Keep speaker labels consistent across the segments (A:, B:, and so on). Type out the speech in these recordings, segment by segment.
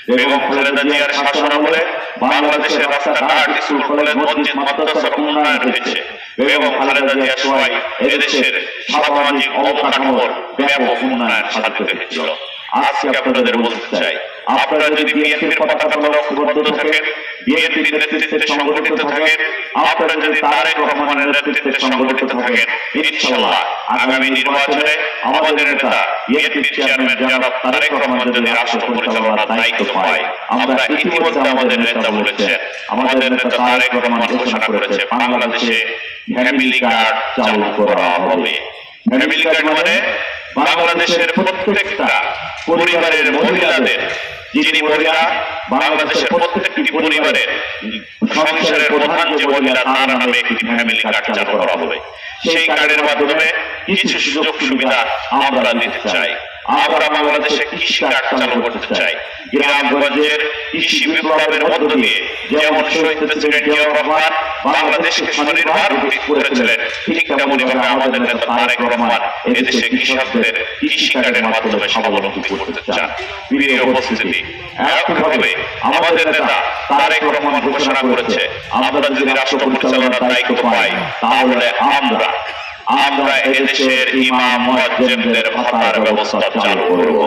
A: বেগম খালেদা জিয়ার শাসনামলে বাংলাদেশের রাস্তাঘাট, স্কুল, কলেজ, মসজিদ, মাদ্রাসার উন্নয়ন হয়েছে। বেগম খালেদা জিয়ার সময় এদেশের সামাজিক অবকাঠামোর ব্যাপক উন্নয়ন সাধিত হয়েছিল। আজকে আপনাদের বলতে চাই, আপনারা যদি বিএনপির পতাকা লক্ষ্যবদ্ধ থাকেন, বিএনপির নেতৃত্বে সংগঠিত থাকেন, আপনারা যদি তারেক রহমানের নেতৃত্বে সংগঠিত থাকেন, ইনশাআল্লাহ আগামী নির্বাচনে আমাদের নেতা বিএনপির চেয়ারম্যান জনাব তারেক রহমান যদি রাষ্ট্র পরিচালনার দায়িত্ব পায়, আমরা ইতিমধ্যে আমাদের নেতা বলেছেন, আমাদের নেতা তারেক রহমান ঘোষণা করেছে বাংলাদেশে ফ্যামিলি কার্ড চালু করা হবে। ফ্যামিলি কার্ড মানে বাংলাদেশের প্রত্যেকটা পরিবারের মহিলাদের, যিনি মহিলা বাংলাদেশের প্রত্যেকটি পরিবারের সংসারের প্রধান যে মহিলা, তার নামে একটি ফ্যামিলি কার্ড চালু করা হবে। সেই কার্ডের মাধ্যমে কিছু সুযোগ সুবিধা আমরা দিতে চাই। আমরা বাংলাদেশে কৃষি কার্ড চালু করতে চাই। গ্রামগঞ্জের কৃষি বিপ্লবের মধ্য দিয়ে যেমন শহীদ প্রেসিডেন্ট জিয়াউর রহমান বাংলাদেশকে স্বনির্ভর করেছিলেন, ঠিক তেমনি ভাবে আমাদের নেতা তারেক রহমান এদেশে কৃষকদের কৃষি কার্ডের মাধ্যমে স্বাবলম্বী করতে চান। প্রিয় উপস্থিতি, একইভাবে আমাদের নেতা তারেক রহমান ঘোষণা করেছে, আমরা যদি রাষ্ট্র পরিচালনার দায়িত্ব পাই, তাহলে আমরা এদেশের ইমাম মুয়াজ্জিনদের ভাতার ব্যবস্থা চালু করব।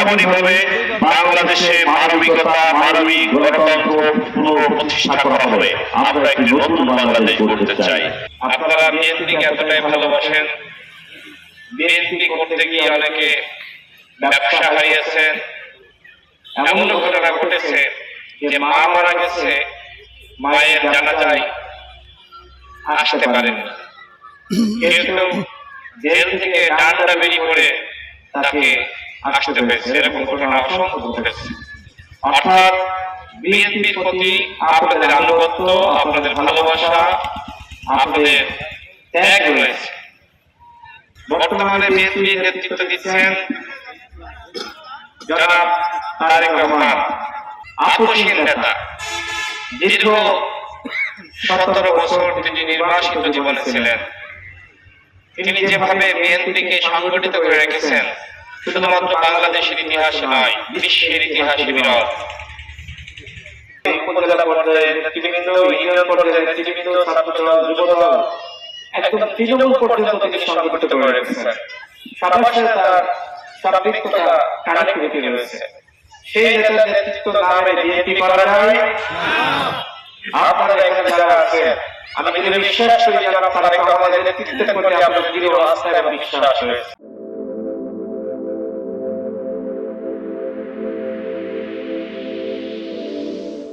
A: এমনই ভাবে বাংলাদেশে মানবিকতা, মানবিক গণতন্ত্র পুনঃপ্রতিষ্ঠা করা হবে। আমরা একটি নতুন বাংলাদেশ গড়তে চাই।
B: আপনারা বিএনপিকে এতটাই ভালোবাসেন, বিএনপি করতে গিয়ে অনেকে ব্যবসা হারিয়েছেন। এমন ঘটনা ঘটেছে যে মা মারা গেছে, মায়ের জানাজায় আসতে পারেন, কিন্তু জেল থেকে ডান্ডা বেরিয়ে পড়ে তাকে আসতে হয়েছে। এরকম ঘটনা অসংখ্য ঘটেছে। অর্থাৎ বিএনপির প্রতি আপনাদের আনুগত্য, আপনাদের ভালোবাসা, আপনাদের ত্যাগ রয়েছে। বর্তমানে বিএনপির নেতৃত্ব দিচ্ছেন জনাব তারেক রহমান, আপোষহীন নেতা। দীর্ঘ 17 বছর তিনি নির্বাসিত জীবনে ছিলেন। তিনি যেভাবে বিএনপিকে সংগঠিত করে রেখেছেন, শুধুমাত্র বাংলাদেশের ইতিহাসে নয়, বিশ্বের ইতিহাসে বিরল। উপজেলা পর্যায়ে নেতৃবৃন্দ, ইউনিয়ন পর্যায়ে নেতৃবৃন্দ, ছাত্রদল, যুবদল, একদম তৃণমূল পর্যন্ত তিনি সংগঠিত করে রেখেছেন। সবার সাথে তার সম্পৃক্ততা, কানেক্টিভিটি রয়েছে। সেই নেতার নেতৃত্ব নামে বিএনপি করা যায়। আপনারা এখানে যারা আছেন, আমি যদি বিশ্বাস করি যারা তারেক রহমানের নেতৃত্বের প্রতি আপনাদের দৃঢ় আস্থা এবং বিশ্বাস রয়েছে।